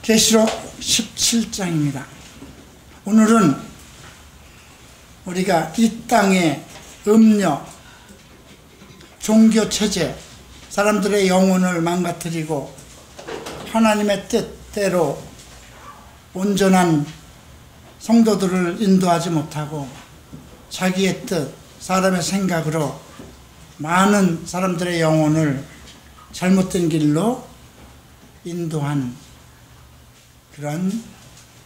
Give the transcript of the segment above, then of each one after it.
계시록 17장입니다. 오늘은 우리가 이 땅의 음녀, 종교체제, 사람들의 영혼을 망가뜨리고 하나님의 뜻대로 온전한 성도들을 인도하지 못하고 자기의 뜻, 사람의 생각으로 많은 사람들의 영혼을 잘못된 길로 인도한 그런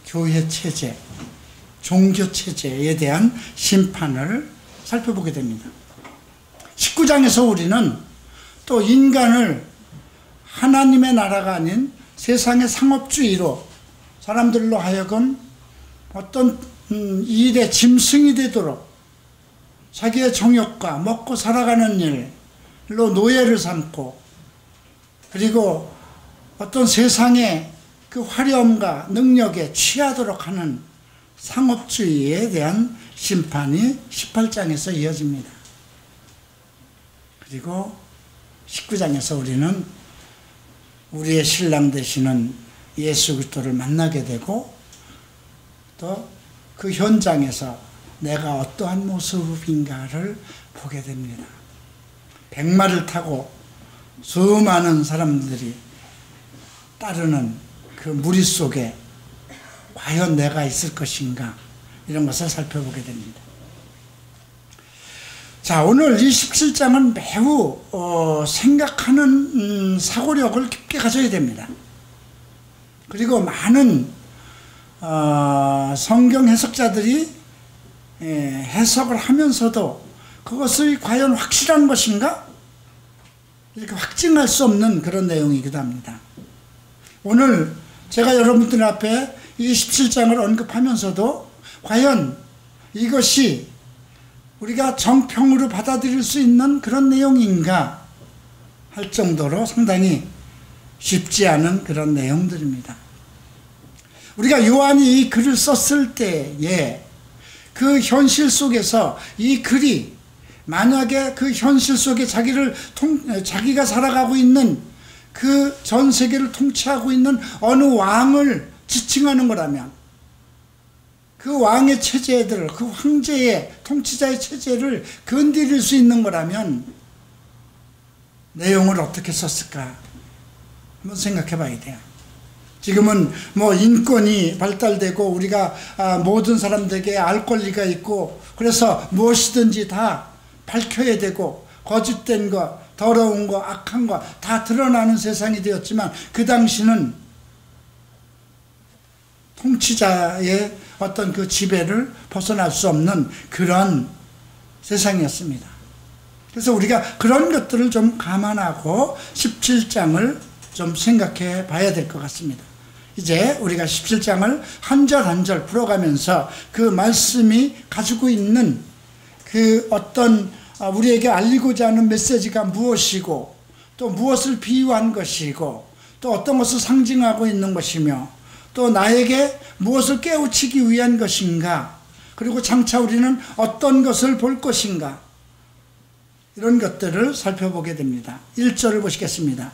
교회 체제, 종교 체제에 대한 심판을 살펴보게 됩니다. 19장에서 우리는 또 인간을 하나님의 나라가 아닌 세상의 상업주의로 사람들로 하여금 어떤 일의 짐승이 되도록 자기의 정욕과 먹고 살아가는 일로 노예를 삼고, 그리고 어떤 세상의 그 화려함과 능력에 취하도록 하는 상업주의에 대한 심판이 18장에서 이어집니다. 그리고 19장에서 우리는 우리의 신랑 되시는 예수 그리스도를 만나게 되고, 또 그 현장에서 내가 어떠한 모습인가를 보게 됩니다. 백마를 타고 수많은 사람들이 따르는 그 무리 속에 과연 내가 있을 것인가, 이런 것을 살펴보게 됩니다. 자, 오늘 이 17장은 매우 생각하는 사고력을 깊게 가져야 됩니다. 그리고 많은 성경 해석자들이 해석을 하면서도 그것이 과연 확실한 것인가? 이렇게 확증할 수 없는 그런 내용이기도 합니다. 오늘 제가 여러분들 앞에 이 17장을 언급하면서도 과연 이것이 우리가 정평으로 받아들일 수 있는 그런 내용인가 할 정도로 상당히 쉽지 않은 그런 내용들입니다. 우리가 요한이 이 글을 썼을 때에 그 현실 속에서 이 글이 만약에 그 현실 속에 자기가 살아가고 있는 그 전 세계를 통치하고 있는 어느 왕을 지칭하는 거라면, 그 왕의 체제들, 그 황제의 통치자의 체제를 건드릴 수 있는 거라면 내용을 어떻게 썼을까 한번 생각해 봐야 돼요. 지금은 뭐 인권이 발달되고 우리가 모든 사람들에게 알 권리가 있고, 그래서 무엇이든지 다 밝혀야 되고 거짓된 것, 더러운 것, 악한 것 다 드러나는 세상이 되었지만, 그 당시는 통치자의 어떤 그 지배를 벗어날 수 없는 그런 세상이었습니다. 그래서 우리가 그런 것들을 좀 감안하고 17장을 좀 생각해 봐야 될 것 같습니다. 이제 우리가 17장을 한 절 한 절 풀어가면서 그 말씀이 가지고 있는 그 어떤 우리에게 알리고자 하는 메시지가 무엇이고, 또 무엇을 비유한 것이고, 또 어떤 것을 상징하고 있는 것이며, 또 나에게 무엇을 깨우치기 위한 것인가, 그리고 장차 우리는 어떤 것을 볼 것인가, 이런 것들을 살펴보게 됩니다. 1절을 보시겠습니다.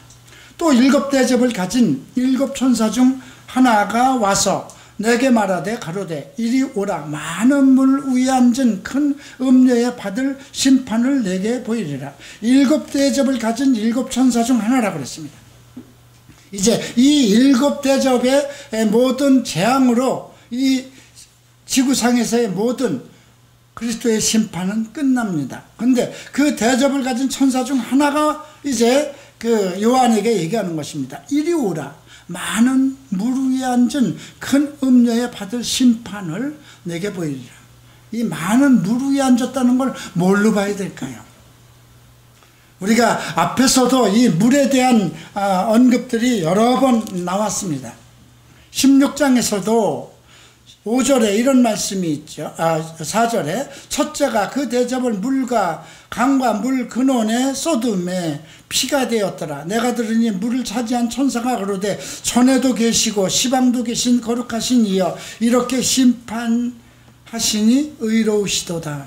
또 7 대접을 가진 7 천사 중 하나가 와서 내게 말하되 가로되 이리 오라, 많은 물 위에 앉은 큰 음녀에 받을 심판을 내게 보이리라. 7 대접을 가진 7 천사 중 하나라고 그랬습니다. 이제 이 7 대접의 모든 재앙으로 이 지구상에서의 모든 그리스도의 심판은 끝납니다. 근데 그 대접을 가진 천사 중 하나가 이제 그 요한에게 얘기하는 것입니다. 이리 오라, 많은 물 위에 앉은 큰 음녀에 받을 심판을 내게 보이리라. 이 많은 물 위에 앉았다는 걸 뭘로 봐야 될까요? 우리가 앞에서도 이 물에 대한 언급들이 여러 번 나왔습니다. 16장에서도 5절에 이런 말씀이 있죠. 4절에 첫째가 그 대접을 물과 강과 물 근원에 쏟음에 피가 되었더라. 내가 들으니 물을 차지한 천사가 그러되 전에도 계시고 시방도 계신 거룩하신 이여 이렇게 심판하시니 의로우시도다.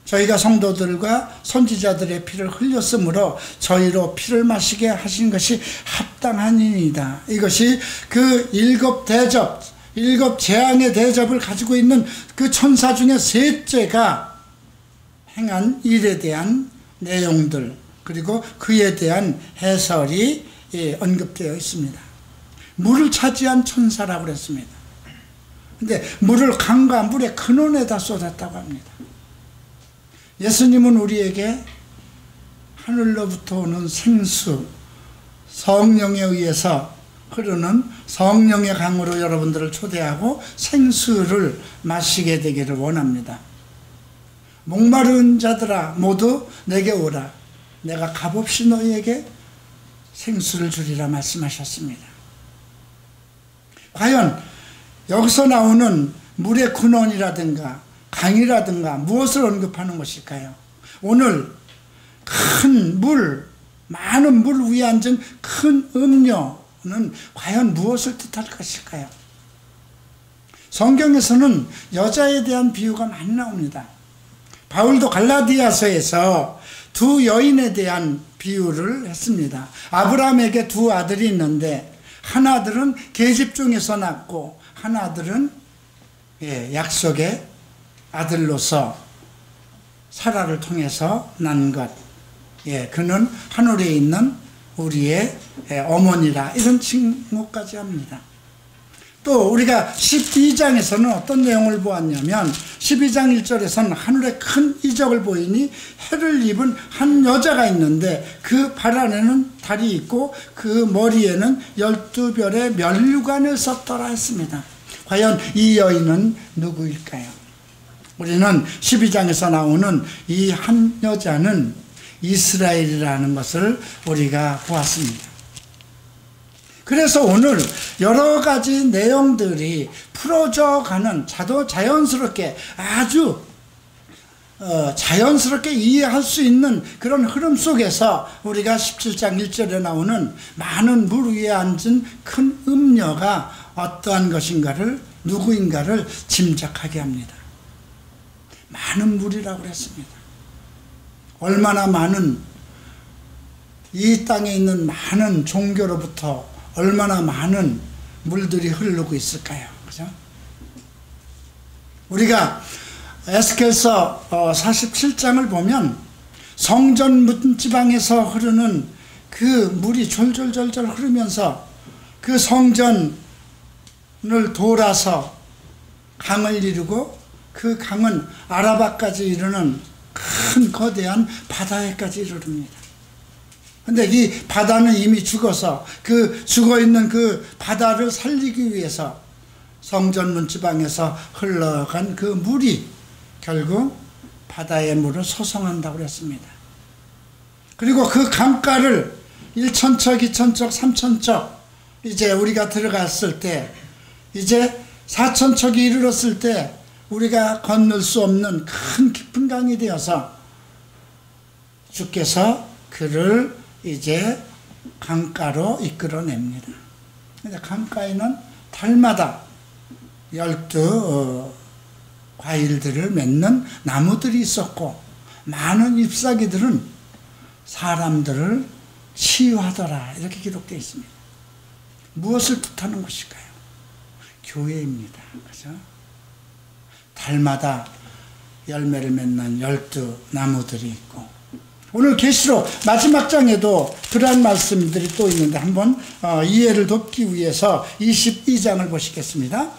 저희가 성도들과 선지자들의 피를 흘렸으므로 저희로 피를 마시게 하신 것이 합당하니이다. 이것이 그 일곱 대접, 일곱 재앙의 대접을 가지고 있는 그 천사 중에 셋째가 행한 일에 대한 내용들, 그리고 그에 대한 해설이 언급되어 있습니다. 물을 차지한 천사라고 그랬습니다. 근데 물을 강과 물의 근원에다 쏟았다고 합니다. 예수님은 우리에게 하늘로부터 오는 생수, 성령에 의해서 흐르는 성령의 강으로 여러분들을 초대하고 생수를 마시게 되기를 원합니다. 목마른 자들아 모두 내게 오라. 내가 값없이 너희에게 생수를 주리라 말씀하셨습니다. 과연 여기서 나오는 물의 근원이라든가 강이라든가 무엇을 언급하는 것일까요? 오늘 큰 물, 많은 물 위에 앉은 큰 음료는 과연 무엇을 뜻할 것일까요? 성경에서는 여자에 대한 비유가 많이 나옵니다. 바울도 갈라디아서에서 두 여인에 대한 비유를 했습니다. 아브라함에게 두 아들이 있는데 한 아들은 계집 중에서 낳고 한 아들은 약속의 아들로서 사라를 통해서 난 것. 그는 하늘에 있는 우리의 어머니라 이런 칭호까지 합니다. 또 우리가 12장에서는 어떤 내용을 보았냐면 12장 1절에서는 하늘에 큰 이적을 보이니 해를 입은 한 여자가 있는데 그 발 안에는 달이 있고 그 머리에는 12별의 면류관을 썼더라 했습니다. 과연 이 여인은 누구일까요? 우리는 12장에서 나오는 이 한 여자는 이스라엘이라는 것을 우리가 보았습니다. 그래서 오늘 여러 가지 내용들이 풀어져 가는 자연스럽게 아주 자연스럽게 이해할 수 있는 그런 흐름 속에서 우리가 17장 1절에 나오는 많은 물 위에 앉은 큰 음녀가 어떠한 것인가를 누구인가를 짐작하게 합니다. 많은 물이라고 그랬습니다. 얼마나 많은 이 땅에 있는 많은 종교로부터 얼마나 많은 물들이 흐르고 있을까요? 그죠? 우리가 에스겔서 47장을 보면 성전 문지방에서 흐르는 그 물이 졸졸졸졸 흐르면서 그 성전을 돌아서 강을 이루고 그 강은 아라바까지 이르는 큰 거대한 바다에까지 이르릅니다. 근데 이 바다는 이미 죽어서 그 죽어있는 그 바다를 살리기 위해서 성전 문지방에서 흘러간 그 물이 결국 바다의 물을 소성한다고 그랬습니다. 그리고 그 강가를 1천척, 2천척, 3천척 이제 우리가 들어갔을 때 이제 4천척이 이르렀을 때 우리가 건널 수 없는 큰 깊은 강이 되어서 주께서 그를 이제 강가로 이끌어냅니다. 근데 강가에는 달마다 12 과일들을 맺는 나무들이 있었고 많은 잎사귀들은 사람들을 치유하더라 이렇게 기록되어 있습니다. 무엇을 뜻하는 것일까요? 교회입니다. 그죠? 달마다 열매를 맺는 12 나무들이 있고 오늘 계시록 마지막 장에도 그러한 말씀들이 또 있는데 한번 이해를 돕기 위해서 22장을 보시겠습니다.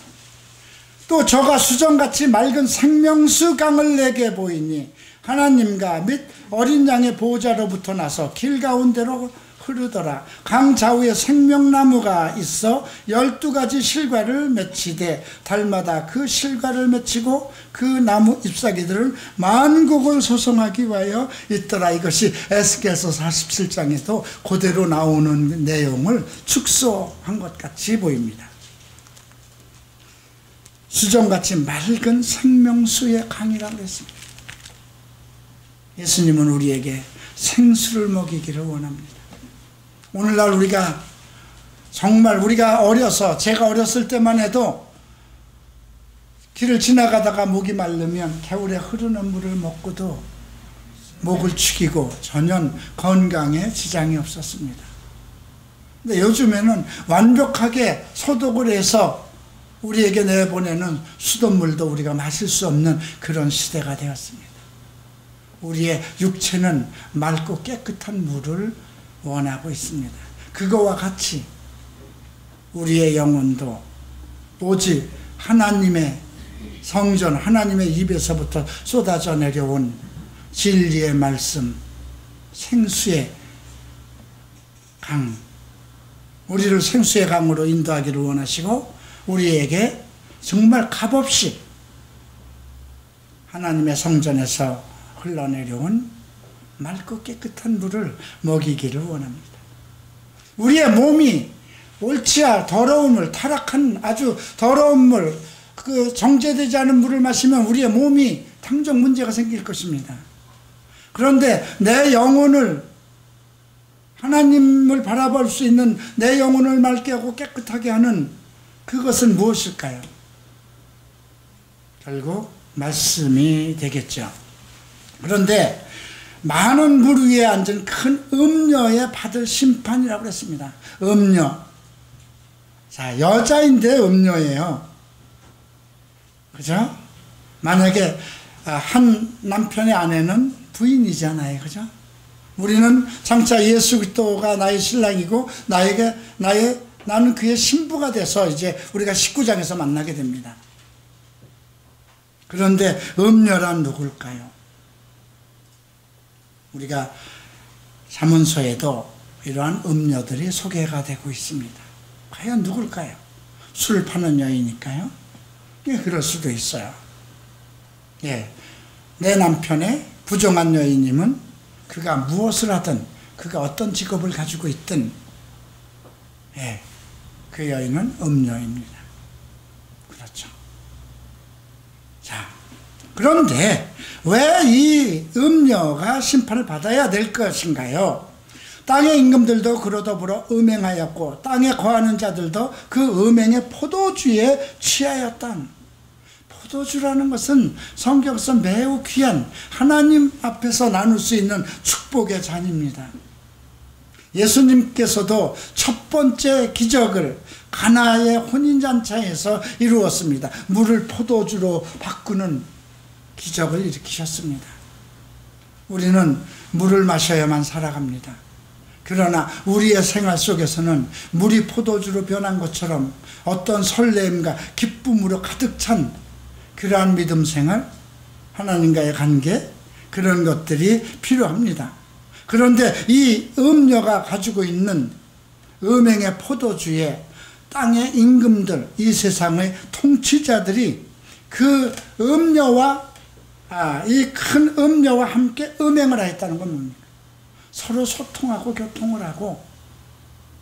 또 저가 수정같이 맑은 생명수 강을 내게 보이니 하나님과 및 어린 양의 보호자로부터 나서 길 가운데로 흐르더라. 강 좌우에 생명나무가 있어 12가지 실과를 맺히되 달마다 그 실과를 맺히고 그 나무 잎사귀들은 만국을 소성하기 위하여 있더라. 이것이 에스겔서 47장에도 그대로 나오는 내용을 축소한 것 같이 보입니다. 수정같이 맑은 생명수의 강이라고 했습니다. 예수님은 우리에게 생수를 먹이기를 원합니다. 오늘날 우리가 정말 우리가 어려서 제가 어렸을 때만 해도 길을 지나가다가 목이 마르면 겨울에 흐르는 물을 먹고도 목을 축이고 전혀 건강에 지장이 없었습니다. 근데 요즘에는 완벽하게 소독을 해서 우리에게 내보내는 수돗물도 우리가 마실 수 없는 그런 시대가 되었습니다. 우리의 육체는 맑고 깨끗한 물을 원하고 있습니다. 그거와 같이 우리의 영혼도 오직 하나님의 성전, 하나님의 입에서부터 쏟아져 내려온 진리의 말씀, 생수의 강, 우리를 생수의 강으로 인도하기를 원하시고 우리에게 정말 값없이 하나님의 성전에서 흘러내려온 맑고 깨끗한 물을 먹이기를 원합니다. 우리의 몸이 옳지야 더러운 물, 타락한 아주 더러운 물, 그 정제되지 않은 물을 마시면 우리의 몸이 당장 문제가 생길 것입니다. 그런데 내 영혼을, 하나님을 바라볼 수 있는 내 영혼을 맑게 하고 깨끗하게 하는 그것은 무엇일까요? 결국 말씀이 되겠죠. 그런데 많은 물 위에 앉은 큰 음녀에 받을 심판이라고 그랬습니다. 음녀. 자, 여자인데 음녀예요. 그죠? 만약에 한 남편의 아내는 부인이잖아요. 그죠? 우리는 장차 예수 그리스도가 나의 신랑이고 나는 그의 신부가 돼서 이제 우리가 19장에서 만나게 됩니다. 그런데 음녀란 누굴까요? 우리가 자문서에도 이러한 음녀들이 소개가 되고 있습니다. 과연 누굴까요? 술 파는 여인일까요? 예, 그럴 수도 있어요. 예, 내 남편의 부정한 여인님은 그가 무엇을 하든, 그가 어떤 직업을 가지고 있든, 예, 그 여인은 음녀입니다. 그렇죠. 자, 그런데 왜 이 음녀가 심판을 받아야 될 것인가요? 땅의 임금들도 그로 더불어 음행하였고 땅에 거하는 자들도 그 음행의 포도주에 취하였다. 포도주라는 것은 성경에서 매우 귀한 하나님 앞에서 나눌 수 있는 축복의 잔입니다. 예수님께서도 첫 번째 기적을 가나의 혼인잔치에서 이루었습니다. 물을 포도주로 바꾸는 기적을 일으키셨습니다. 우리는 물을 마셔야만 살아갑니다. 그러나 우리의 생활 속에서는 물이 포도주로 변한 것처럼 어떤 설렘과 기쁨으로 가득 찬 그러한 믿음 생활, 하나님과의 관계, 그런 것들이 필요합니다. 그런데 이 음녀가 가지고 있는 음행의 포도주에 땅의 임금들, 이 세상의 통치자들이 그 음녀와 이 큰 음녀와 함께 음행을 하였다는 건 뭡니까? 서로 소통하고 교통을 하고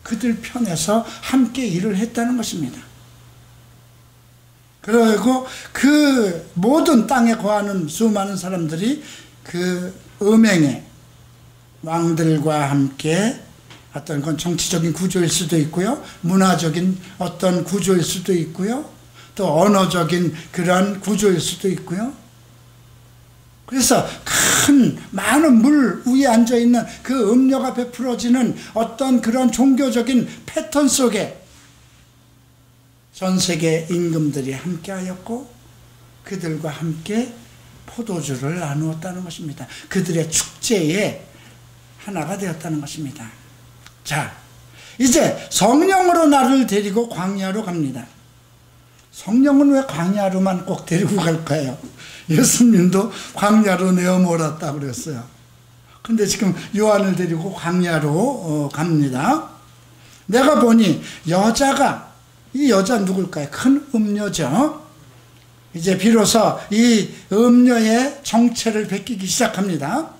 그들 편에서 함께 일을 했다는 것입니다. 그리고 그 모든 땅에 거하는 수많은 사람들이 그 음행에 왕들과 함께 어떤 건 정치적인 구조일 수도 있고요, 문화적인 어떤 구조일 수도 있고요, 또 언어적인 그런 구조일 수도 있고요. 그래서 큰 많은 물 위에 앉아있는 그 음료가 베풀어지는 어떤 그런 종교적인 패턴 속에 전 세계 임금들이 함께하였고 그들과 함께 포도주를 나누었다는 것입니다. 그들의 축제에 하나가 되었다는 것입니다. 자, 이제 성령으로 나를 데리고 광야로 갑니다. 성령은 왜 광야로만 꼭 데리고 갈까요? 예수님도 광야로 내어 몰았다고 그랬어요. 근데 지금 요한을 데리고 광야로 갑니다. 내가 보니 여자가, 이 여자 누굴까요? 큰 음녀죠. 이제 비로소 이 음녀의 정체를 베끼기 시작합니다.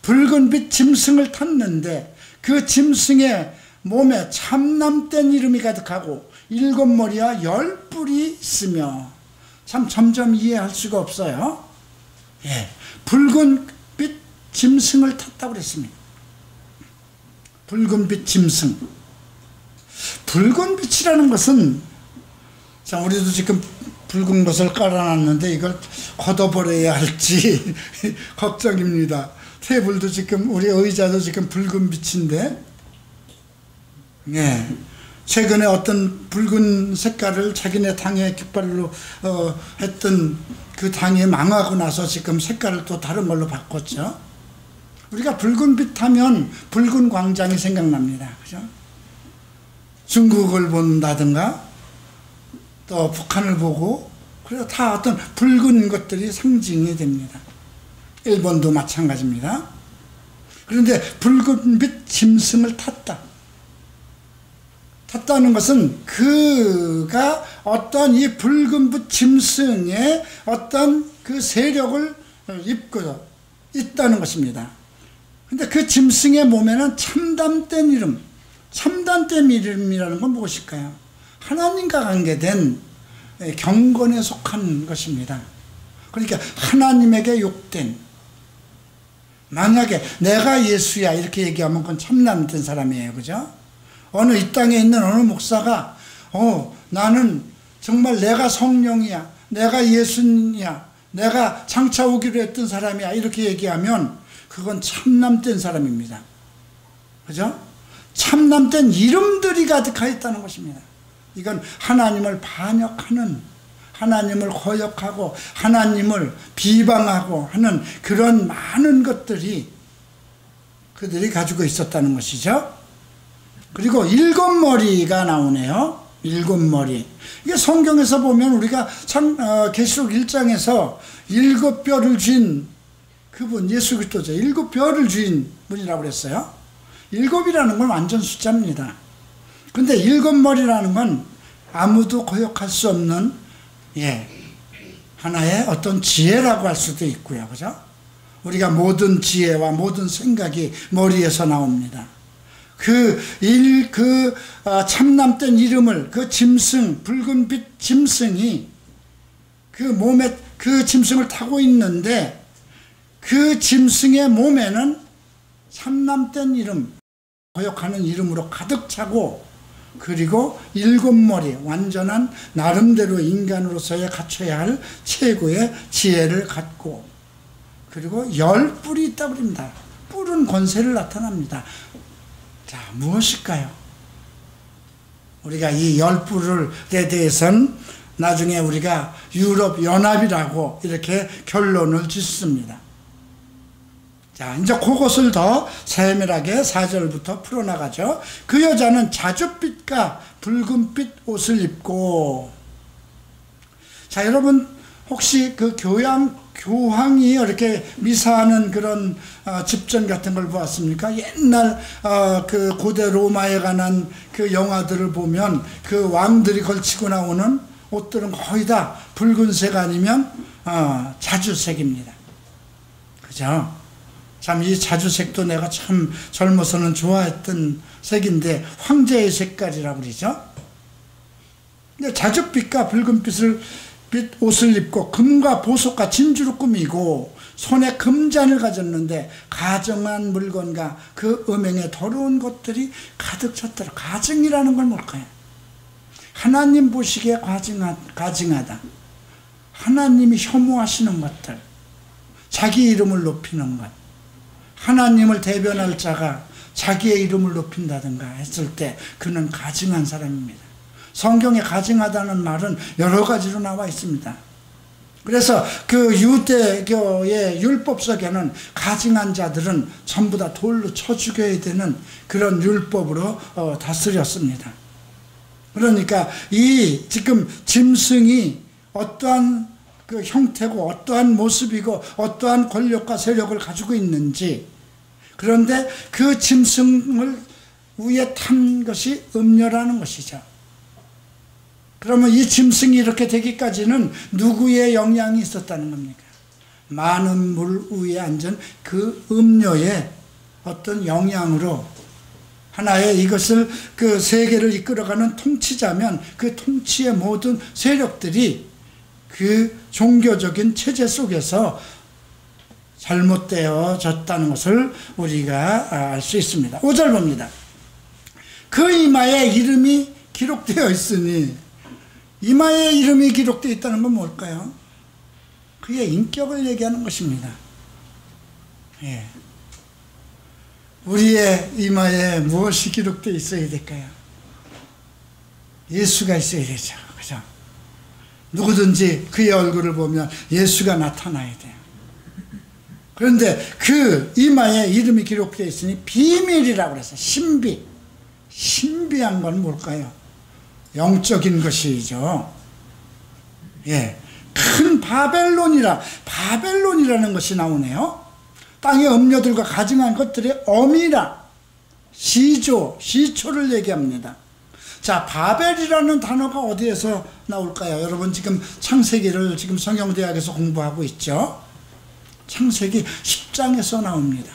붉은빛 짐승을 탔는데 그 짐승의 몸에 참남된 이름이 가득하고 7머리와 10뿔이 있으며, 참 점점 이해할 수가 없어요. 예, 붉은빛 짐승을 탔다고 그랬습니다. 붉은빛 짐승. 붉은빛이라는 것은, 자, 우리도 지금 붉은 것을 깔아놨는데 이걸 걷어버려야 할지 걱정입니다. 테이블도 지금, 우리 의자도 지금 붉은 빛인데, 예. 최근에 어떤 붉은 색깔을 자기네 당의 깃발로 했던 그 당이 망하고 나서 지금 색깔을 또 다른 걸로 바꿨죠. 우리가 붉은 빛 하면 붉은 광장이 생각납니다. 그죠? 중국을 본다든가 또 북한을 보고, 그래서 다 어떤 붉은 것들이 상징이 됩니다. 일본도 마찬가지입니다. 그런데 붉은빛 짐승을 탔다는 것은 그가 어떤 이 붉은빛 짐승의 어떤 그 세력을 입고 있다는 것입니다. 근데 그 짐승의 몸에는 참담된 이름이라는 건 무엇일까요? 하나님과 관계된 경건에 속한 것입니다. 그러니까 하나님에게 욕된, 만약에 내가 예수야 이렇게 얘기하면 그건 참남된 사람이에요. 그죠? 어느 이 땅에 있는 어느 목사가 나는 정말 내가 성령이야, 내가 예수님이야, 내가 장차 오기로 했던 사람이야 이렇게 얘기하면 그건 참남된 사람입니다. 그죠? 참남된 이름들이 가득하 있다는 것입니다. 이건 하나님을 반역하는, 하나님을 거역하고 하나님을 비방하고 하는 그런 많은 것들이 그들이 가지고 있었다는 것이죠. 그리고 일곱 머리가 나오네요. 일곱 머리. 이게 성경에서 보면 우리가 계시록 1장에서 일곱 뼈를 쥔 그분, 예수 그리스도죠. 일곱 뼈를 쥔 분이라고 그랬어요. 일곱이라는 건 완전 숫자입니다. 근데 일곱 머리라는 건 아무도 거역할 수 없는, 하나의 어떤 지혜라고 할 수도 있고요. 그죠? 우리가 모든 지혜와 모든 생각이 머리에서 나옵니다. 참남된 이름을, 그 짐승, 붉은빛 짐승이 그 몸에 그 짐승을 타고 있는데, 그 짐승의 몸에는 참남된 이름, 거역하는 이름으로 가득 차고, 그리고 일곱 머리, 완전한 나름대로 인간으로서의 갖춰야 할 최고의 지혜를 갖고, 그리고 10뿔이 있다고 합니다. 뿔은 권세를 나타납니다. 자, 무엇일까요? 우리가 이 10뿔에 대해서는 나중에 우리가 유럽 연합이라고 이렇게 결론을 짓습니다. 자, 이제 그것을 더 세밀하게 4절부터 풀어나가죠. 그 여자는 자줏빛과 붉은빛 옷을 입고, 자, 여러분 혹시 그 교황이 이렇게 미사하는 그런 집전 같은 걸 보았습니까? 옛날 그 고대 로마에 관한 그 영화들을 보면 그 왕들이 걸치고 나오는 옷들은 거의 다 붉은색 아니면 자주색입니다. 그죠? 참 이 자주색도 내가 참 젊어서는 좋아했던 색인데, 황제의 색깔이라고 그러죠. 근데 자줏빛과 붉은빛을 빛 옷을 입고 금과 보석과 진주로 꾸미고 손에 금잔을 가졌는데 가증한 물건과 그 음행에 더러운 것들이 가득 찼더라. 가증이라는 건 뭘까요? 하나님 보시기에 가증하다. 하나님이 혐오하시는 것들, 자기 이름을 높이는 것, 하나님을 대변할 자가 자기의 이름을 높인다든가 했을 때 그는 가증한 사람입니다. 성경에 가증하다는 말은 여러 가지로 나와 있습니다. 그래서 그 유대교의 율법석에는 가증한 자들은 전부 다 돌로 쳐 죽여야 되는 그런 율법으로 다스렸습니다. 그러니까 이 지금 짐승이 어떠한 그 형태고 어떠한 모습이고 어떠한 권력과 세력을 가지고 있는지, 그런데 그 짐승을 위에 탄 것이 음녀라는 것이죠. 그러면 이 짐승이 이렇게 되기까지는 누구의 영향이 있었다는 겁니까? 많은 물 위에 앉은 그 음녀의 어떤 영향으로 하나의 이것을 그 세계를 이끌어가는 통치자면 그 통치의 모든 세력들이 그 종교적인 체제 속에서 잘못되어졌다는 것을 우리가 알 수 있습니다. 5절 봅니다. 그 이마에 이름이 기록되어 있으니, 이마에 이름이 기록되어 있다는 건 뭘까요? 그의 인격을 얘기하는 것입니다. 예. 우리의 이마에 무엇이 기록되어 있어야 될까요? 예수가 있어야 되죠. 그죠? 누구든지 그의 얼굴을 보면 예수가 나타나야 돼요. 그런데 그 이마에 이름이 기록되어 있으니 비밀이라고 그래서 신비한 건 뭘까요? 영적인 것이죠. 예. 큰 바벨론이라는 것이 나오네요. 땅의 음료들과 가증한 것들의 어미라, 시초를 얘기합니다. 자, 바벨이라는 단어가 어디에서 나올까요? 여러분 지금 창세기를 지금 성경대학에서 공부하고 있죠? 창세기 10장에서 나옵니다.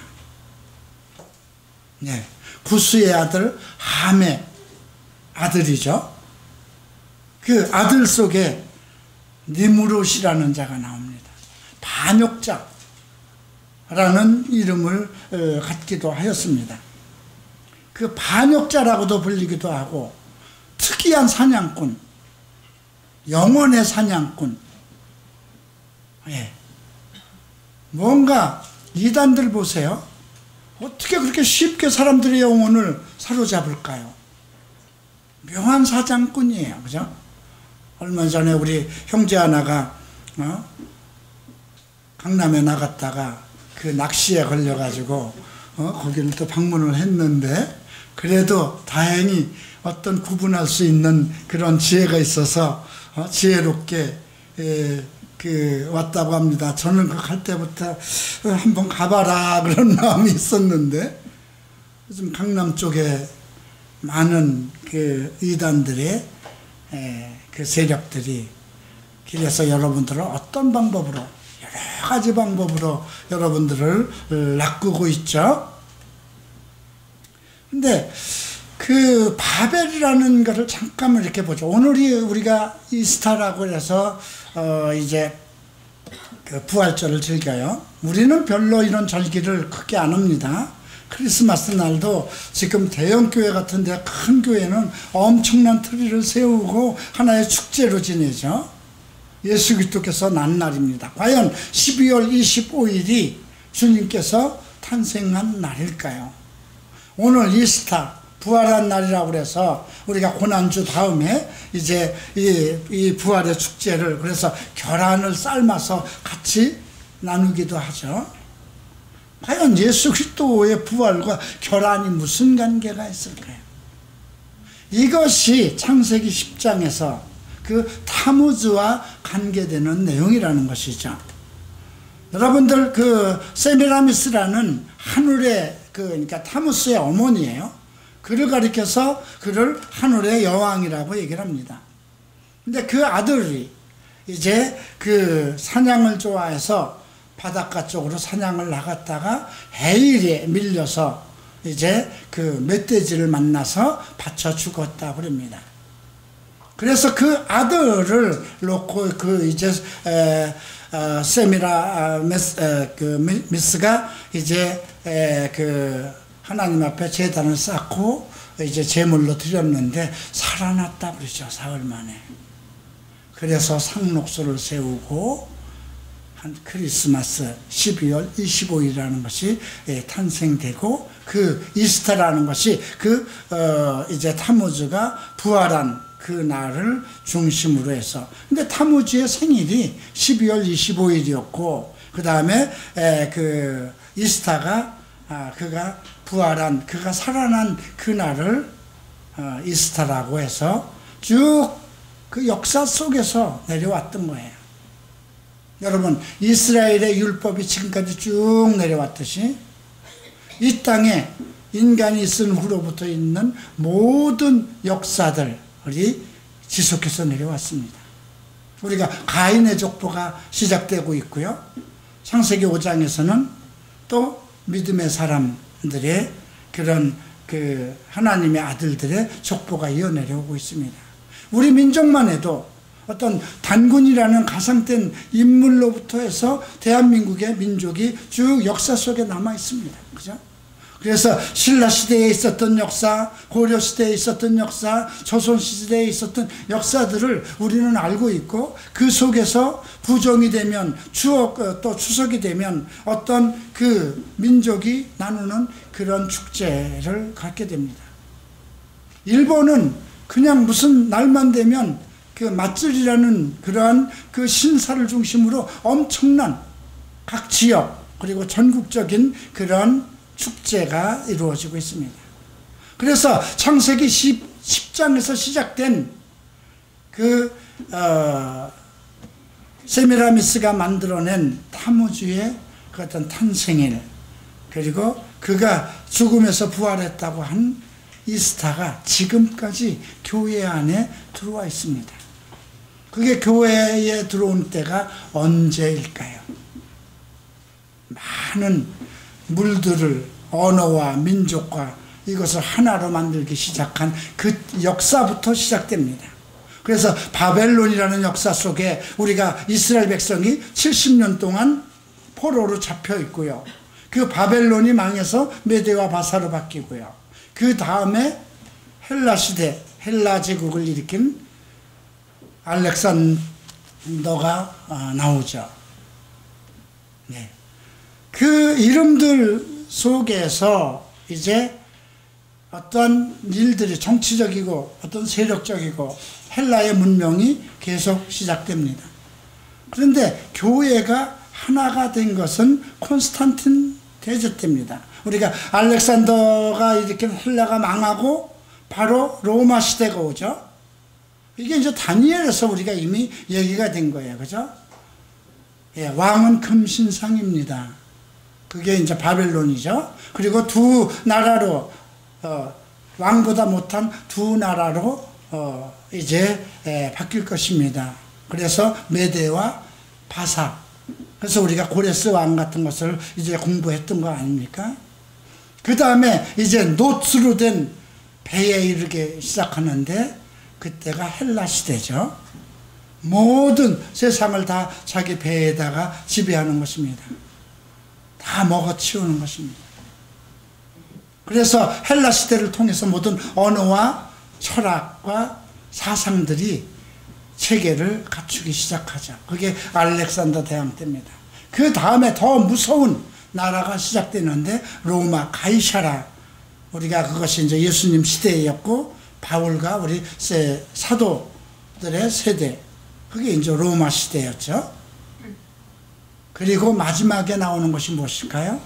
네. 구스의 아들 함의 아들이죠. 그 아들 속에 니무롯이라는 자가 나옵니다. 반역자라는 이름을 갖기도 하였습니다. 그 반역자라고도 불리기도 하고 특이한 사냥꾼, 영혼의 사냥꾼. 예. 뭔가 이단들 보세요. 어떻게 그렇게 쉽게 사람들의 영혼을 사로잡을까요? 묘한 사냥꾼이에요. 그죠? 얼마 전에 우리 형제 하나가 강남에 나갔다가 그 낚시에 걸려가지고 거기를 또 방문을 했는데, 그래도 다행히 어떤 구분할 수 있는 그런 지혜가 있어서 지혜롭게 왔다고 합니다. 저는 그 갈 때부터 한번 가봐라 그런 마음이 있었는데, 요즘 강남 쪽에 많은 그 이단들의 그 세력들이 길에서 여러분들을 어떤 방법으로, 여러 가지 방법으로 여러분들을 낚고 있죠. 근데 그 바벨이라는 것을 잠깐만 이렇게 보죠. 오늘이 우리가 이스타라고 해서 이제 그 부활절을 즐겨요. 우리는 별로 이런 절기를 크게 안 합니다. 크리스마스 날도 지금 대형 교회 같은데 큰 교회는 엄청난 트리를 세우고 하나의 축제로 지내죠. 예수 그리스도께서 난 날입니다. 과연 12월 25일이 주님께서 탄생한 날일까요? 오늘 이스타 부활한 날이라고 그래서 우리가 고난주 다음에 이제 이 부활의 축제를, 그래서 계란을 삶아서 같이 나누기도 하죠. 과연 예수 그리스도의 부활과 계란이 무슨 관계가 있을까요? 이것이 창세기 10장에서 그 타무즈와 관계되는 내용이라는 것이죠. 여러분들 그 세미라미스라는 하늘의 그러니까 타무스의 어머니예요. 그를 가리켜서 그를 하늘의 여왕이라고 얘기를 합니다. 근데 그 아들이 이제 그 사냥을 좋아해서 바닷가 쪽으로 사냥을 나갔다가 해일에 밀려서 이제 그 멧돼지를 만나서 받쳐 죽었다 그럽니다. 그래서 그 아들을 놓고 그 이제 미스가 이제 그 하나님 앞에 제단을 쌓고 이제 제물로 드렸는데 살아났다 그러죠. 사흘 만에. 그래서 상록수를 세우고 한 크리스마스 12월 25일이라는 것이 탄생되고, 그 이스터라는 것이 그 이제 타무즈가 부활한 그 날을 중심으로 해서, 근데 타무즈의 생일이 12월 25일이었고 그 다음에 그 이스타가 그가 부활한, 그가 살아난 그 날을 이스타라고 해서 쭉 그 역사 속에서 내려왔던 거예요. 여러분, 이스라엘의 율법이 지금까지 쭉 내려왔듯이 이 땅에 인간이 있은 후로부터 있는 모든 역사들이 지속해서 내려왔습니다. 우리가 가인의 족보가 시작되고 있고요. 창세기 5장에서는 또 믿음의 사람들의 그런 그 하나님의 아들들의 족보가 이어내려오고 있습니다. 우리 민족만 해도 어떤 단군이라는 가상된 인물로부터 해서 대한민국의 민족이 쭉 역사 속에 남아 있습니다. 그죠? 그래서 신라시대에 있었던 역사, 고려시대에 있었던 역사, 조선시대에 있었던 역사들을 우리는 알고 있고, 그 속에서 부정이 되면 추억, 또 추석이 되면 어떤 그 민족이 나누는 그런 축제를 갖게 됩니다. 일본은 그냥 무슨 날만 되면 그 맞절이라는 그러한 그 신사를 중심으로 엄청난 각 지역 그리고 전국적인 그런 축제가 이루어지고 있습니다. 그래서 창세기 10장에서 시작된 그 세미라미스가 만들어낸 타무주의 그 어떤 탄생일, 그리고 그가 죽음에서 부활했다고 한 이스타가 지금까지 교회 안에 들어와 있습니다. 그게 교회에 들어온 때가 언제일까요? 많은 물들을 언어와 민족과 이것을 하나로 만들기 시작한 그 역사부터 시작됩니다. 그래서 바벨론이라는 역사 속에 우리가 이스라엘 백성이 70년 동안 포로로 잡혀 있고요. 그 바벨론이 망해서 메대와 바사로 바뀌고요. 그 다음에 헬라 시대, 헬라 제국을 일으킨 알렉산더가 나오죠. 네. 그 이름들 속에서 이제 어떤 일들이 정치적이고 어떤 세력적이고 헬라의 문명이 계속 시작됩니다. 그런데 교회가 하나가 된 것은 콘스탄틴 대제 때입니다. 우리가 알렉산더가 일으킨 헬라가 망하고 바로 로마 시대가 오죠. 이게 이제 다니엘에서 우리가 이미 얘기가 된 거예요. 그죠? 예, 왕은 금신상입니다. 그게 이제 바벨론이죠. 그리고 두 나라로, 왕보다 못한 두 나라로, 이제, 바뀔 것입니다. 그래서 메대와 바사. 그래서 우리가 고레스 왕 같은 것을 이제 공부했던 거 아닙니까? 그 다음에 이제 노트로 된 배에 이르게 시작하는데, 그때가 헬라 시대죠. 모든 세상을 다 자기 배에다가 지배하는 것입니다. 다 먹어치우는 것입니다. 그래서 헬라 시대를 통해서 모든 언어와 철학과 사상들이 체계를 갖추기 시작하죠. 그게 알렉산더 대왕 때입니다. 그 다음에 더 무서운 나라가 시작되는데 로마 가이사라, 우리가 그것이 이제 예수님 시대였고 바울과 우리 사도들의 세대, 그게 이제 로마 시대였죠. 그리고 마지막에 나오는 것이 무엇일까요?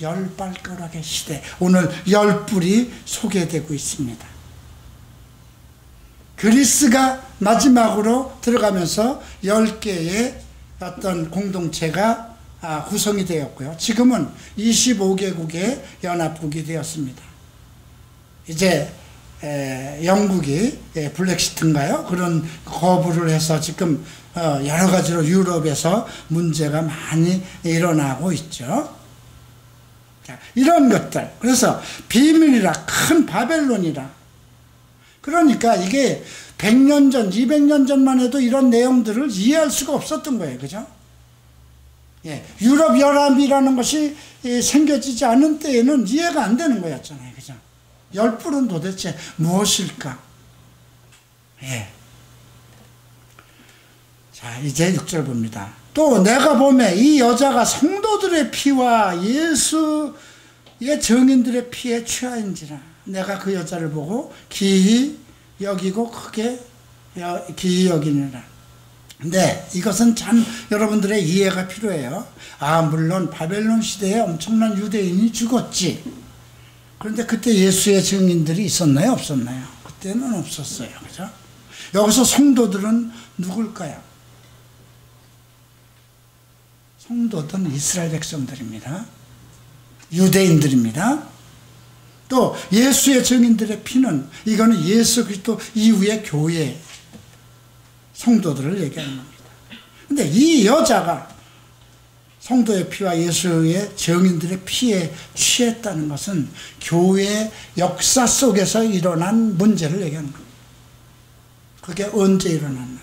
열발가락의 시대. 오늘 열불이 소개되고 있습니다. 그리스가 마지막으로 들어가면서 10개의 어떤 공동체가 구성이 되었고요. 지금은 25개국의 연합국이 되었습니다. 이제 영국이 블랙시트인가요? 그런 거부를 해서 지금 여러 가지로 유럽에서 문제가 많이 일어나고 있죠. 자, 이런 것들. 그래서 비밀이라, 큰 바벨론이라. 그러니까 이게 100년 전, 200년 전만 해도 이런 내용들을 이해할 수가 없었던 거예요. 그죠? 예, 유럽 연합이라는 것이 생겨지지 않은 때에는 이해가 안 되는 거였잖아요. 그죠? 열불은 도대체 무엇일까? 예. 자, 이제 6절 봅니다. 또 내가 보매 이 여자가 성도들의 피와 예수의 증인들의 피에 취하인지라. 내가 그 여자를 보고 기이 여기고 크게 기이 여기느라. 근데 이것은 참 여러분들의 이해가 필요해요. 물론 바벨론 시대에 엄청난 유대인이 죽었지. 그런데 그때 예수의 증인들이 있었나요? 없었나요? 그때는 없었어요. 그죠? 여기서 성도들은 누굴까요? 성도들은 이스라엘 백성들입니다. 유대인들입니다. 또 예수의 증인들의 피는, 이거는 예수 그리스도 이후의 교회 성도들을 얘기하는 겁니다. 근데 이 여자가 성도의 피와 예수의 증인들의 피에 취했다는 것은 교회 역사 속에서 일어난 문제를 얘기하는 겁니다. 그게 언제 일어났나요?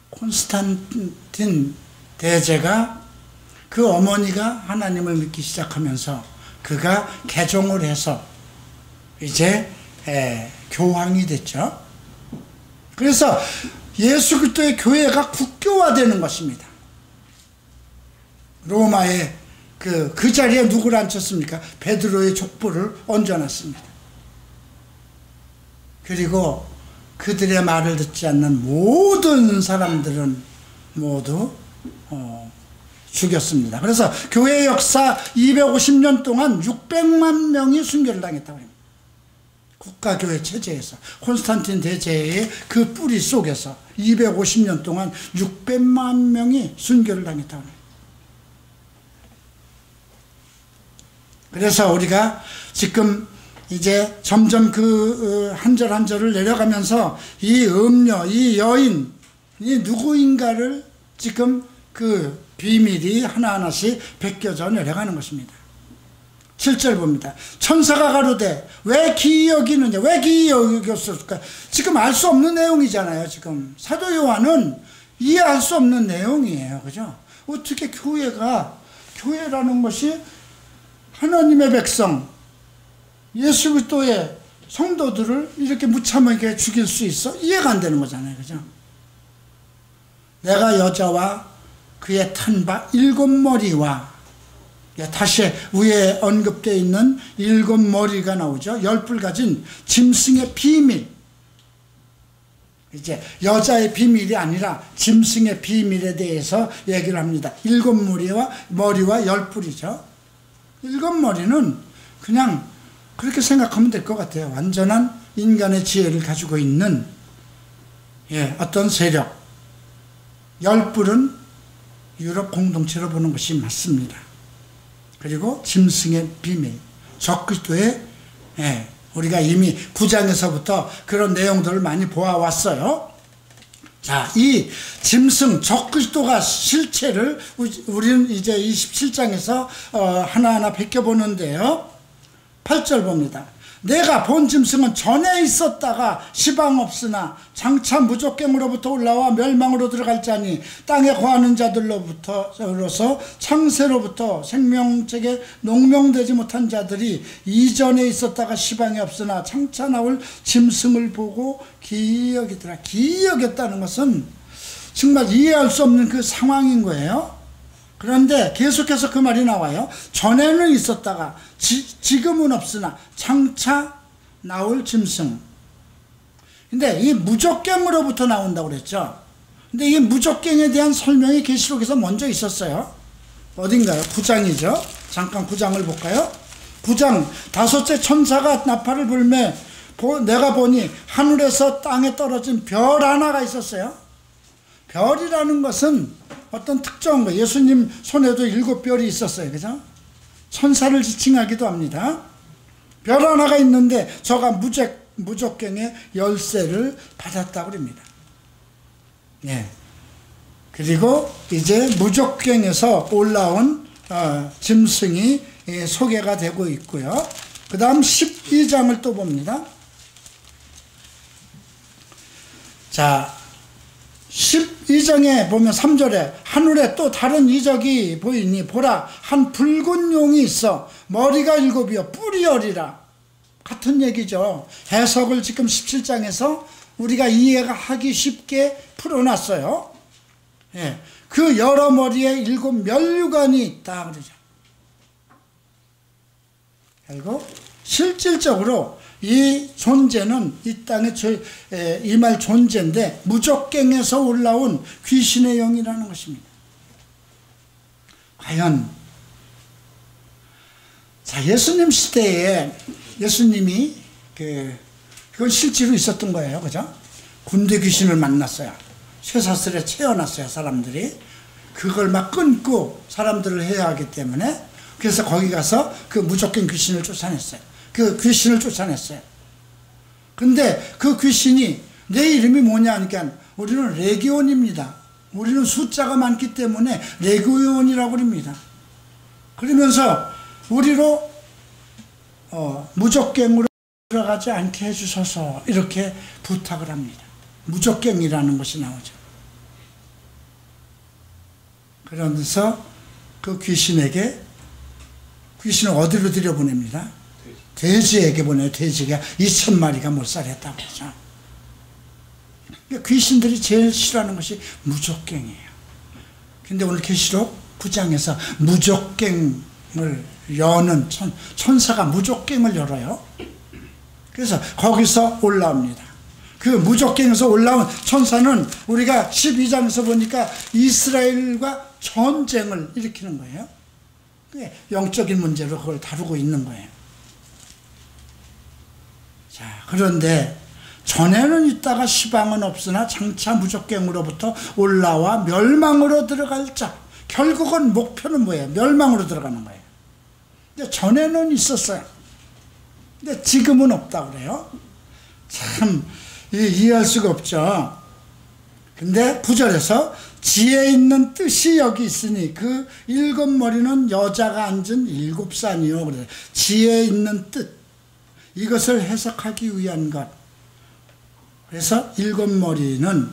콘스탄틴 대제가 그 어머니가 하나님을 믿기 시작하면서 그가 개종을 해서 이제 교황이 됐죠. 그래서 예수 그리스도의 교회가 국교화되는 것입니다. 로마의 그 자리에 누구를 앉혔습니까? 베드로의 족보를 얹어놨습니다. 그리고 그들의 말을 듣지 않는 모든 사람들은 모두 죽였습니다. 그래서 교회 역사 250년 동안 600만 명이 순교를 당했다고 합니다. 국가교회 체제에서 콘스탄틴 대제의 그 뿌리 속에서 250년 동안 600만 명이 순교를 당했다고 합니다. 그래서 우리가 지금 이제 점점 그 한 절 한 절을 내려가면서 이 음녀, 이 여인, 이 누구인가를 지금 그 비밀이 하나하나씩 벗겨져 내려가는 것입니다. 7절 봅니다. 천사가 가로되 왜 기이 여기느냐, 왜 기이 여겼을까? 지금 알 수 없는 내용이잖아요. 지금 사도 요한은 이해할 수 없는 내용이에요. 그죠? 어떻게 교회라는 것이 하나님의 백성, 예수 그리스도의 성도들을 이렇게 무참하게 죽일 수 있어? 이해가 안 되는 거잖아요. 그죠? 내가 여자와 그의 탄 바 7머리와, 다시 위에 언급되어 있는 7머리가 나오죠. 10뿔 가진 짐승의 비밀. 이제 여자의 비밀이 아니라 짐승의 비밀에 대해서 얘기를 합니다. 7머리와 10뿔이죠. 7머리는 그냥 그렇게 생각하면 될 것 같아요. 완전한 인간의 지혜를 가지고 있는 어떤 세력. 10뿔은 유럽 공동체로 보는 것이 맞습니다. 그리고 짐승의 비밀, 적그리스도의, 우리가 이미 9장에서부터 그런 내용들을 많이 보아왔어요. 자, 이 짐승 적그리스도가 실체를 우리는 이제 27장에서 하나하나 벗겨보는데요. 8절 봅니다. 내가 본 짐승은 전에 있었다가 시방 없으나 장차 무적갱으로부터 올라와 멸망으로 들어갈 자니 땅에 거하는 자들로부터로서 창세로부터 생명책에 농명되지 못한 자들이 이전에 있었다가 시방이 없으나 장차 나올 짐승을 보고 기이 여기더라. 기이 여겼다는 것은 정말 이해할 수 없는 그 상황인 거예요. 그런데 계속해서 그 말이 나와요. 전에는 있었다가 지금은 없으나 장차 나올 짐승. 근데 이 무적갱으로부터 나온다고 그랬죠. 근데 이 무적갱에 대한 설명이 계시록에서 먼저 있었어요. 어딘가요? 9장이죠. 잠깐 9장을 볼까요? 9장 5째 천사가 나팔을 불매 내가 보니 하늘에서 땅에 떨어진 별 하나가 있었어요. 별이라는 것은 어떤 특정한 거, 예수님 손에도 7별이 있었어요. 그죠? 천사를 지칭하기도 합니다. 별 하나가 있는데 저가 무적갱의 열쇠를 받았다고 합니다. 그리고 이제 무적갱에서 올라온 짐승이 소개가 되고 있고요. 그 다음 12장을 또 봅니다. 자, 12장에 보면 3절에 하늘에 또 다른 이적이 보이니 보라 한 붉은 용이 있어 머리가 7이요 뿔이 10이라. 같은 얘기죠. 해석을 지금 17장에서 우리가 이해가 하기 쉽게 풀어놨어요. 그 여러 머리에 7 면류관이 있다 그러죠. 그리고 실질적으로 이 존재는 이 땅에 임할 존재인데 무적갱에서 올라온 귀신의 영이라는 것입니다. 과연 자, 예수님 시대에 예수님이 그건 실제로 있었던 거예요. 그죠? 군대 귀신을 만났어요. 쇠사슬에 채워놨어요. 사람들이 그걸 막 끊고 사람들을 해야 하기 때문에 그래서 거기 가서 그 무적갱 귀신을 쫓아냈어요. 그 귀신을 쫓아냈어요. 근데 그 귀신이 내 이름이 뭐냐 하니까 우리는 레기온입니다. 우리는 숫자가 많기 때문에 레기온이라고 합니다. 그러면서 우리로 무적갱으로 들어가지 않게 해주셔서 이렇게 부탁을 합니다. 무적갱이라는 것이 나오죠. 그러면서 그 귀신에게 귀신을 어디로 들여보냅니다? 돼지에게 보내요. 돼지가 2000마리가 몰살했다고 그러죠. 귀신들이 제일 싫어하는 것이 무적갱이에요. 근데 오늘 계시록 9장에서 무적갱을 여는 천사가 무적갱을 열어요. 그래서 거기서 올라옵니다. 그 무적갱에서 올라온 천사는 우리가 12장에서 보니까 이스라엘과 전쟁을 일으키는 거예요. 영적인 문제로 그걸 다루고 있는 거예요. 자, 그런데 전에는 있다가 시방은 없으나 장차 무적갱으로부터 올라와 멸망으로 들어갈 자. 결국은 목표는 뭐예요? 멸망으로 들어가는 거예요. 근데 전에는 있었어요. 근데 지금은 없다고 그래요. 참 이해할 수가 없죠. 근데 9절에서 지혜 있는 뜻이 여기 있으니 그 7머리는 여자가 앉은 7산이요. 그래서 지혜 있는 뜻, 이것을 해석하기 위한 것. 그래서 7머리는,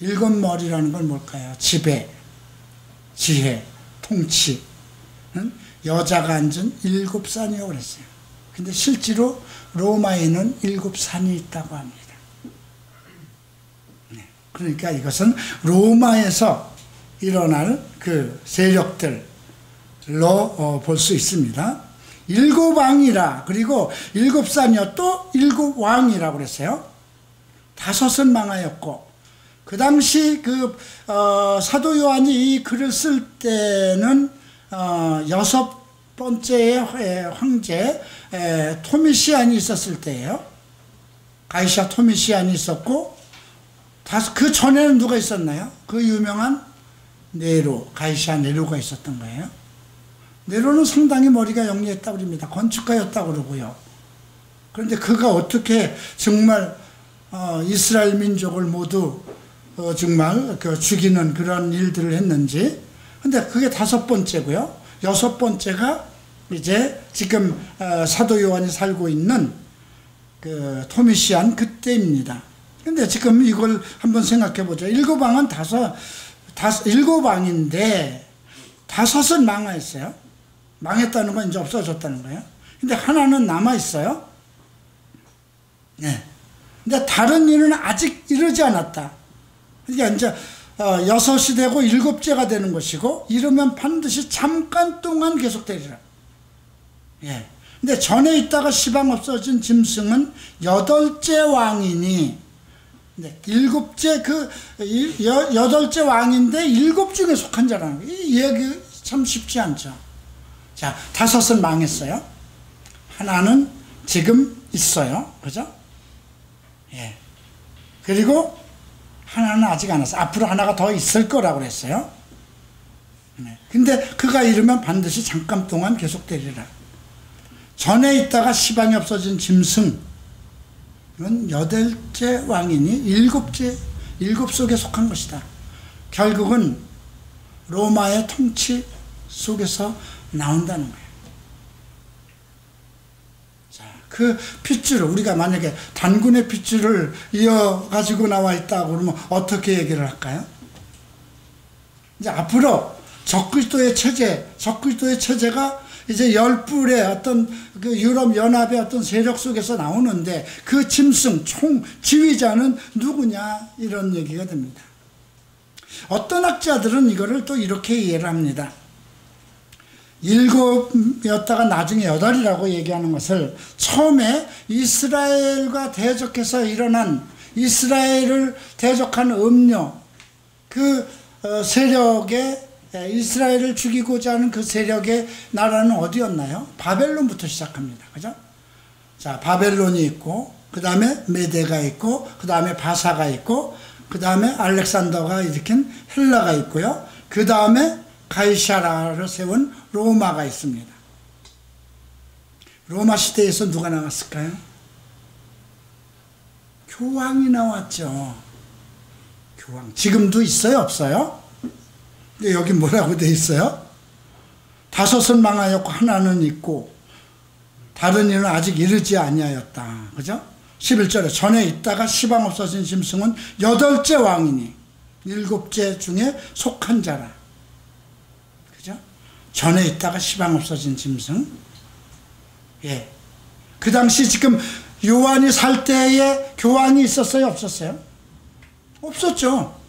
7머리라는 건 뭘까요? 지배, 지혜, 통치, 여자가 앉은 7산이요 그랬어요. 근데 실제로 로마에는 7산이 있다고 합니다. 그러니까 이것은 로마에서 일어날 그 세력들로 볼 수 있습니다. 7왕이라, 그리고 7산이요, 또 7왕이라고 그랬어요. 5은 망하였고, 그 당시 사도 요한이 이 글을 쓸 때는 6번째의 황제 토미시안이 있었을 때예요. 가이사 토미시안이 있었고, 그 전에는 누가 있었나요? 그 유명한 네로, 가이사 네로가 있었던 거예요. 네로는 상당히 머리가 영리했다고 그럽니다. 건축가였다고 그러고요. 그런데 그가 어떻게 정말 이스라엘 민족을 모두 정말 죽이는 그런 일들을 했는지. 근데 그게 5번째고요. 6번째가 이제 지금 사도 요한이 살고 있는 그 토미시안 그때입니다. 근데 지금 이걸 한번 생각해 보죠. 7왕은 7왕인데 5은 망했어요. 망했다는 건 이제 없어졌다는 거예요. 근데 하나는 남아있어요. 네. 근데 다른 일은 아직 이르지 않았다. 그러니까 이제 6이 되고 7째가 되는 것이고, 이러면 반드시 잠깐 동안 계속되리라. 예. 근데 전에 있다가 시방 없어진 짐승은 8째 왕이니, 네, 7째 8째 왕인데 7 중에 속한 자라는 거예요. 이 얘기 참 쉽지 않죠. 자, 5은 망했어요. 하나는 지금 있어요. 그죠? 예. 그리고 하나는 아직 안 왔어요. 앞으로 하나가 더 있을 거라고 그랬어요. 네. 근데 그가 이르면 반드시 잠깐 동안 계속되리라. 전에 있다가 시방이 없어진 짐승, 이건 8째 왕이니 7 속에 속한 것이다. 결국은 로마의 통치 속에서 나온다는 거예요. 자, 그 핏줄을, 우리가 만약에 단군의 핏줄을 이어가지고 나와 있다고 그러면 어떻게 얘기를 할까요? 이제 앞으로 적그리스도의 체제가 이제 10불의 어떤 그 유럽 연합의 어떤 세력 속에서 나오는데, 그 짐승 지휘자는 누구냐, 이런 얘기가 됩니다. 어떤 학자들은 이거를 또 이렇게 이해를 합니다. 7이었다가 나중에 8이라고 얘기하는 것을, 처음에 이스라엘과 대적해서 일어난, 이스라엘을 대적한 음료, 그 세력의, 이스라엘을 죽이고자 하는 그 세력의 나라는 어디였나요? 바벨론부터 시작합니다. 그죠? 자, 바벨론이 있고, 그 다음에 메데가 있고, 그 다음에 바사가 있고, 그 다음에 알렉산더가 일으킨 헬라가 있고요. 그 다음에 가이사라를 세운 로마가 있습니다. 로마 시대에서 누가 나왔을까요? 교황이 나왔죠. 교황. 지금도 있어요? 없어요? 근데 여기 뭐라고 돼 있어요? 5은 망하였고 하나는 있고 다른 이는 아직 이르지 아니하였다. 그죠? 11절에 전에 있다가 시방 없어진 짐승은 8째 왕이니 7째 중에 속한 자라. 그죠? 전에 있다가 시방 없어진 짐승. 예. 그 당시 지금 요한이 살 때에 교황이 있었어요? 없었어요? 없었죠.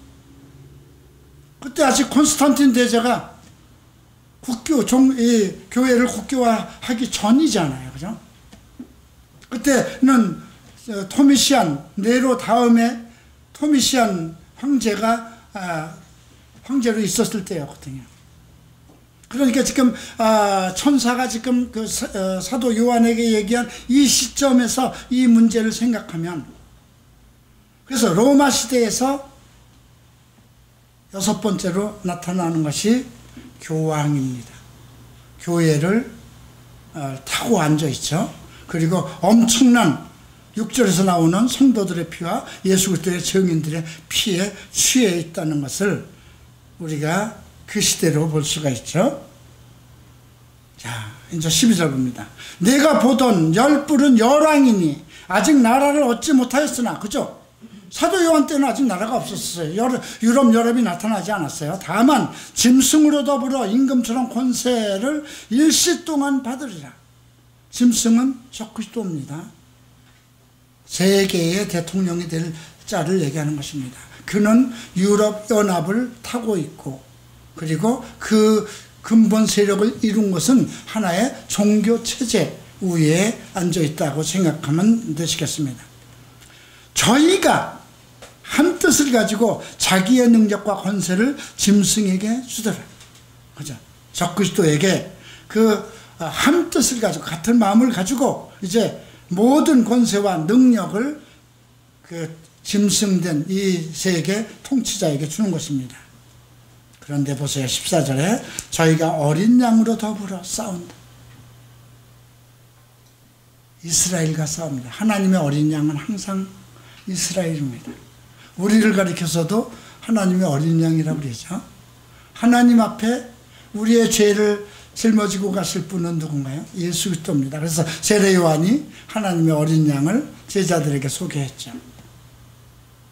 그때 아직 콘스탄틴 대제가 교회를 국교화하기 전이잖아요. 그죠? 그때는 토미시안, 네로 다음에 토미시안 황제가 황제로 있었을 때였거든요. 그러니까 지금 천사가 지금 그 사도 요한에게 얘기한 이 시점에서 이 문제를 생각하면, 그래서 로마 시대에서 6번째로 나타나는 것이 교황입니다. 교회를 타고 앉아있죠. 그리고 엄청난 6절에서 나오는 성도들의 피와 예수 그리스도의 증인들의 피에 취해 있다는 것을 우리가 그 시대로 볼 수가 있죠. 자, 이제 12절 봅니다. 내가 보던 열뿔은 열왕이니 아직 나라를 얻지 못하였으나, 그죠? 사도 요한 때는 아직 나라가 없었어요. 유럽 연합이 나타나지 않았어요. 다만 짐승으로 더불어 임금처럼 권세를 일시 동안 받으리라. 짐승은 적그리스도입니다. 세계의 대통령이 될 자를 얘기하는 것입니다. 그는 유럽 연합을 타고 있고, 그리고 그 근본 세력을 이룬 것은 하나의 종교 체제 위에 앉아 있다고 생각하면 되시겠습니다. 저희가 한 뜻을 가지고 자기의 능력과 권세를 짐승에게 주더라. 그죠? 적그리스도에게 그 한 뜻을 가지고, 같은 마음을 가지고 이제 모든 권세와 능력을 그 짐승된 이 세계 통치자에게 주는 것입니다. 그런데 보세요. 14절에 저희가 어린 양으로 더불어 싸운다. 이스라엘과 싸웁니다. 하나님의 어린 양은 항상 이스라엘입니다. 우리를 가리켜서도 하나님의 어린 양이라고 그러죠. 하나님 앞에 우리의 죄를 짊어지고 가실 분은 누군가요? 예수 그리스도입니다. 그래서 세례 요한이 하나님의 어린 양을 제자들에게 소개했죠.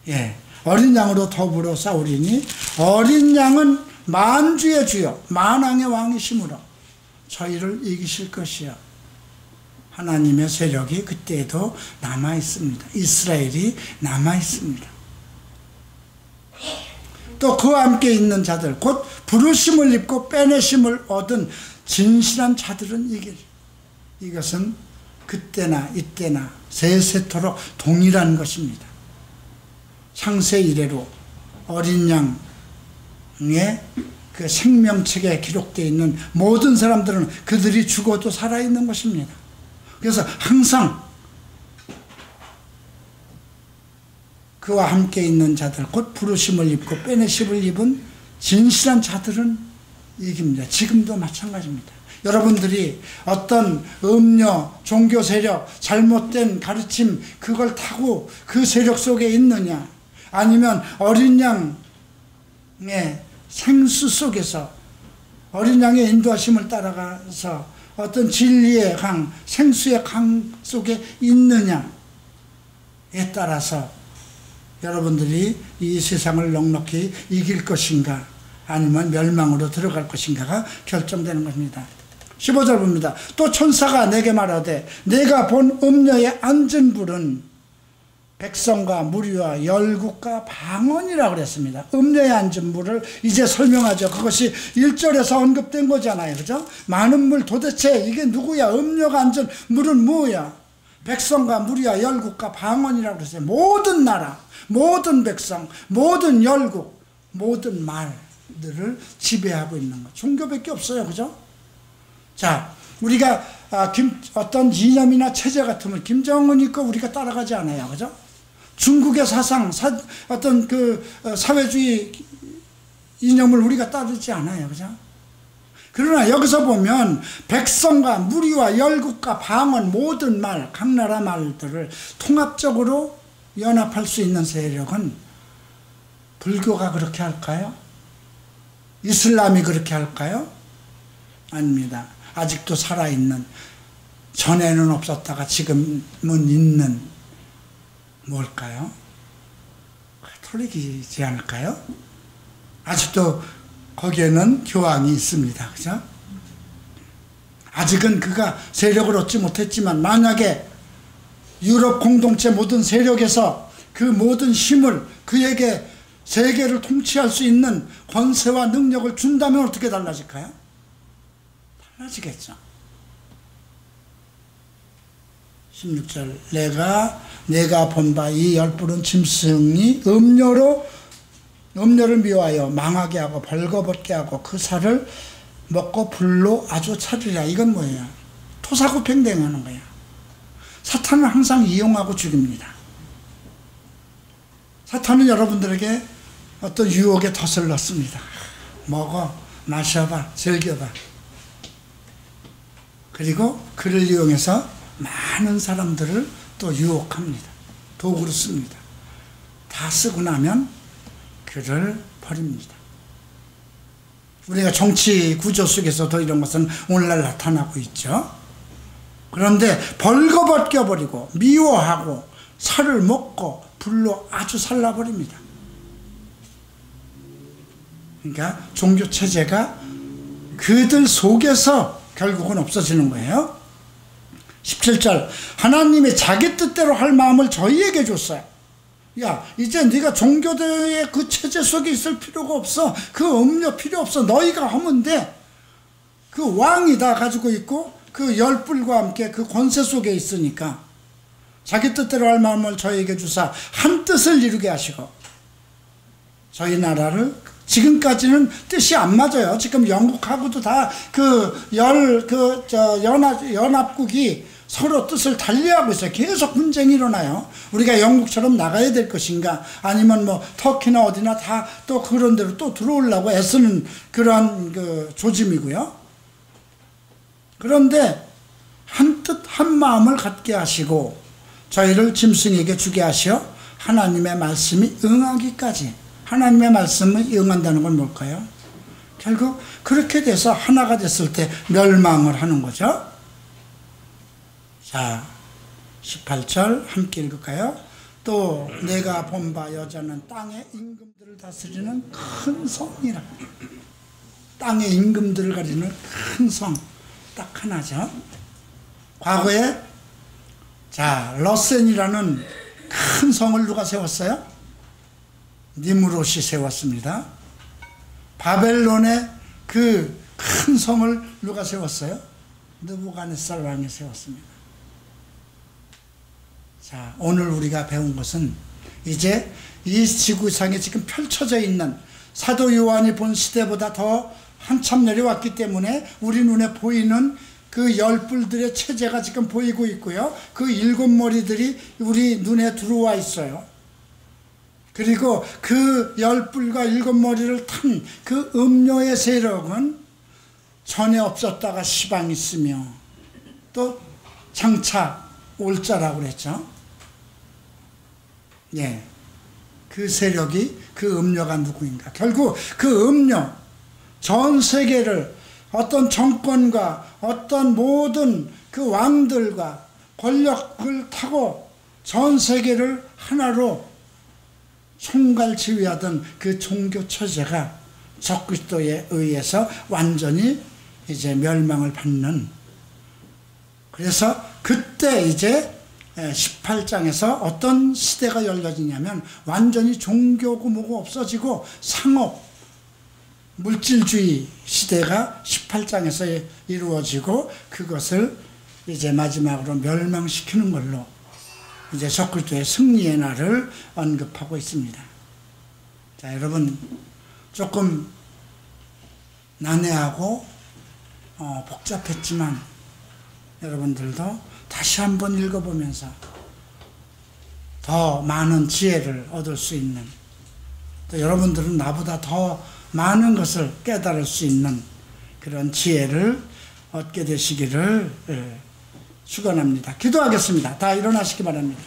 예, 어린 양으로 더불어 싸우리니 어린 양은 만주의 주여 만왕의 왕이시므로 저희를 이기실 것이요. 하나님의 세력이 그때에도 남아있습니다. 이스라엘이 남아있습니다. 또 그와 함께 있는 자들, 곧 부르심을 입고 빼내심을 얻은 진실한 자들은 이길. 이것은 그때나 이때나 세세토록 동일한 것입니다. 창세 이래로 어린 양의 그 생명책에 기록되어 있는 모든 사람들은 그들이 죽어도 살아있는 것입니다. 그래서 항상 그와 함께 있는 자들, 곧 부르심을 입고 빼내심을 입은 진실한 자들은 이깁니다. 지금도 마찬가지입니다. 여러분들이 어떤 음료, 종교 세력, 잘못된 가르침, 그걸 타고 그 세력 속에 있느냐, 아니면 어린 양의 생수 속에서 어린 양의 인도하심을 따라가서 어떤 진리의 강, 생수의 강 속에 있느냐에 따라서 여러분들이 이 세상을 넉넉히 이길 것인가 아니면 멸망으로 들어갈 것인가가 결정되는 겁니다. 15절 봅니다. 또 천사가 내게 말하되 내가 본 음녀에 앉은 불은 백성과 무리와 열국과 방언이라고 그랬습니다. 음녀에 앉은 물을 이제 설명하죠. 그것이 1절에서 언급된 거잖아요. 그죠? 많은 물, 도대체 이게 누구야? 음녀가 앉은 물은 뭐야? 백성과 무리와 열국과 방언이라고 그랬어요. 모든 나라, 모든 백성, 모든 열국, 모든 말들을 지배하고 있는 것. 종교밖에 없어요. 그죠? 자, 우리가 어떤 이념이나 체제 같으면 김정은 있고 우리가 따라가지 않아요. 그죠? 중국의 사상, 어떤 그 사회주의 이념을 우리가 따르지 않아요. 그죠? 그러나 여기서 보면 백성과 무리와 열국과 방언, 모든 말, 각 나라 말들을 통합적으로 연합할 수 있는 세력은 불교가 그렇게 할까요? 이슬람이 그렇게 할까요? 아닙니다. 아직도 살아있는, 전에는 없었다가 지금은 있는 뭘까요? 가톨릭이지 않을까요? 아직도 거기에는 교황이 있습니다. 그죠? 아직은 그가 세력을 얻지 못했지만 만약에 유럽 공동체 모든 세력에서 그 모든 힘을 그에게 세계를 통치할 수 있는 권세와 능력을 준다면 어떻게 달라질까요? 달라지겠죠. 16절 내가 본 바 이 열불은 짐승이 음료를 미워하여 망하게 하고 벌거벗게 하고 그 살을 먹고 불로 아주 차리라. 이건 뭐예요? 토사구팽행하는 거예요. 사탄은 항상 이용하고 죽입니다. 사탄은 여러분들에게 어떤 유혹의 덫을 넣습니다. 먹어, 마셔봐, 즐겨봐. 그리고 그를 이용해서 많은 사람들을 또 유혹합니다. 도구로 씁니다. 다 쓰고 나면 그를 버립니다. 우리가 정치 구조 속에서도 이런 것은 오늘날 나타나고 있죠. 그런데 벌거벗겨 버리고 미워하고 살을 먹고 불로 아주 살라버립니다. 그러니까 종교체제가 그들 속에서 결국은 없어지는 거예요. 17절 하나님이 자기 뜻대로 할 마음을 저희에게 줬어요. 야, 이제 네가 종교대의 그 체제 속에 있을 필요가 없어. 그 음료 필요 없어. 너희가 하면 돼. 그 왕이 다 가지고 있고 그 열불과 함께 그 권세 속에 있으니까 자기 뜻대로 할 마음을 저희에게 주사 한 뜻을 이루게 하시고 저희 나라를 지금까지는 뜻이 안 맞아요. 지금 영국하고도 다 연합국이 서로 뜻을 달리하고 있어요. 계속 분쟁이 일어나요. 우리가 영국처럼 나가야 될 것인가, 아니면 뭐 터키나 어디나 다 또 그런 데로 또 들어오려고 애쓰는 그러한 그 조짐이고요. 그런데 한 뜻 한 마음을 갖게 하시고 저희를 짐승에게 주게 하시어 하나님의 말씀이 응하기까지. 하나님의 말씀이 응한다는 건 뭘까요? 결국 그렇게 돼서 하나가 됐을 때 멸망을 하는 거죠. 자, 18절 함께 읽을까요? 또 내가 본 바 여자는 땅의 임금들을 다스리는 큰 성이라. 땅의 임금들을 가리는 큰 성, 딱 하나죠. 과거에 러센이라는 큰 성을 누가 세웠어요? 니무롯이 세웠습니다. 바벨론의 그 큰 성을 누가 세웠어요? 느부갓네살 왕이 세웠습니다. 자, 오늘 우리가 배운 것은 이제 이 지구상에 지금 펼쳐져 있는 사도 요한이 본 시대보다 더 한참 내려왔기 때문에 우리 눈에 보이는 그 열불들의 체제가 지금 보이고 있고요. 그 일곱 머리들이 우리 눈에 들어와 있어요. 그리고 그 열불과 일곱 머리를 탄 그 음료의 세력은 전에 없었다가 시방 있으며 또 장차 올 자라고 그랬죠. 예, 그 세력이 그 음료가 누구인가. 결국 그 음료, 전 세계를 어떤 정권과 어떤 모든 그 왕들과 권력을 타고 전 세계를 하나로 총괄지휘하던 그 종교 체제가 적그리스도에 의해서 완전히 이제 멸망을 받는. 그래서 그때 이제 18장에서 어떤 시대가 열려지냐면 완전히 종교고 뭐고 없어지고 상업, 물질주의 시대가 18장에서 이루어지고 그것을 이제 마지막으로 멸망시키는 걸로 이제 적그리스도의 승리의 날을 언급하고 있습니다. 자, 여러분 조금 난해하고 복잡했지만 여러분들도 다시 한번 읽어보면서 더 많은 지혜를 얻을 수 있는, 또 여러분들은 나보다 더 많은 것을 깨달을 수 있는 그런 지혜를 얻게 되시기를 축원합니다. 기도하겠습니다. 다 일어나시기 바랍니다.